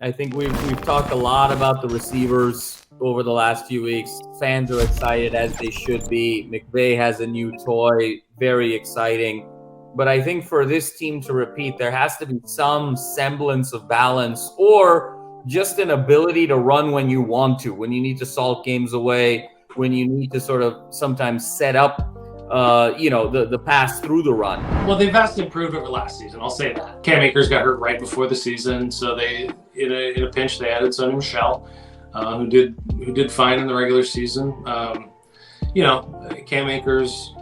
I think we've talked a lot about the receivers over the last few weeks. Fans are excited, as they should be. McVay has a new toy, very exciting. But I think for this team to repeat, there has to be some semblance of balance, or just an ability to run when you want to, when you need to salt games away, when you need to sort of sometimes set up the pass through the run. Well, they've vastly improved over last season. I'll say that. Cam Akers got hurt right before the season, so they in a pinch they added Sonny Michel, who did fine in the regular season. Cam Akers'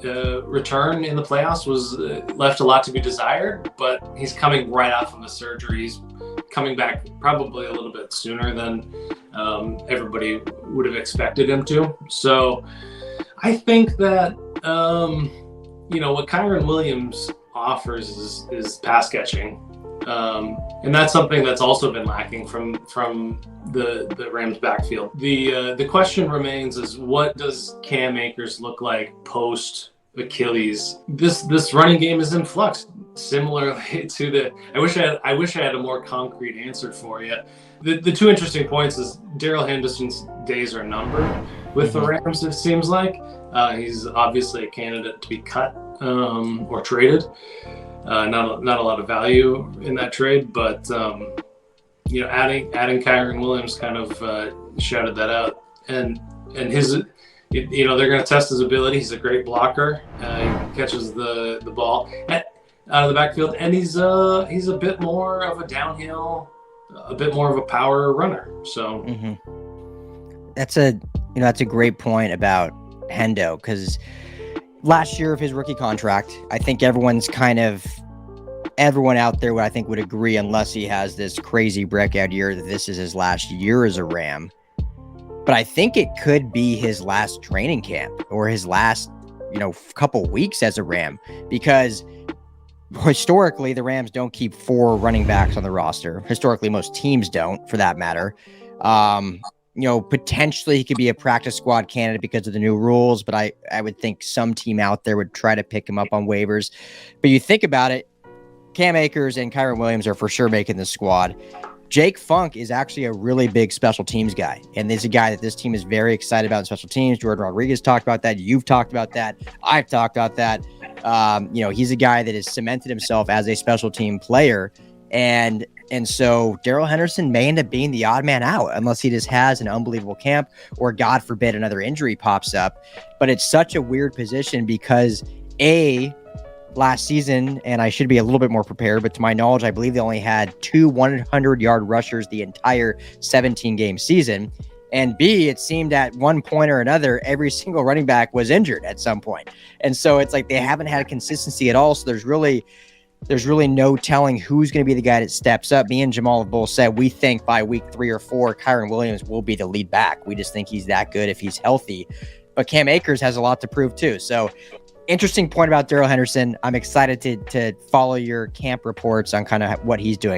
return in the playoffs was left a lot to be desired, but he's coming right off of a surgery. He's coming back probably a little bit sooner than everybody would have expected him to. So I think that what Kyren Williams offers is pass catching, and that's something that's also been lacking from the Rams' backfield. The question remains is, what does Cam Akers look like post Achilles? This running game is in flux, similarly to the. I wish I had a more concrete answer for you. The two interesting points is Darrell Henderson's days are numbered with the Rams, it seems like. He's obviously a candidate to be cut or traded. Not a lot of value in that trade, but adding Kyren Williams kind of shouted that out. And his, they're going to test his ability. He's a great blocker. He catches the ball out of the backfield, and he's a bit more of a downhill, a bit more of a power runner. So that's a great point about Hendo, because last year of his rookie contract, I think everyone out there would agree, unless he has this crazy breakout year, that this is his last year as a Ram. But I think it could be his last training camp, or his last, couple weeks as a Ram, because historically the Rams don't keep 4 running backs on the roster. Historically, most teams don't, for that matter. Potentially he could be a practice squad candidate because of the new rules, but I would think some team out there would try to pick him up on waivers. But you think about it, Cam Akers and Kyren Williams are for sure making the squad. Jake Funk is actually a really big special teams guy, and there's a guy that this team is very excited about in special teams. Jordan Rodriguez talked about that. You've talked about that. I've talked about that. He's a guy that has cemented himself as a special team player, and so Darrell Henderson may end up being the odd man out unless he just has an unbelievable camp, or God forbid another injury pops up. But it's such a weird position because last season, and I should be a little bit more prepared, but to my knowledge, I believe they only had 2 100-yard rushers the entire 17-game season. And B, it seemed at one point or another, every single running back was injured at some point. And so it's like they haven't had consistency at all. So there's really no telling who's going to be the guy that steps up. Me and Jamal have both said we think by week 3 or 4, Kyren Williams will be the lead back. We just think he's that good if he's healthy. But Cam Akers has a lot to prove too. So interesting point about Darrell Henderson. I'm excited to follow your camp reports on kind of what he's doing.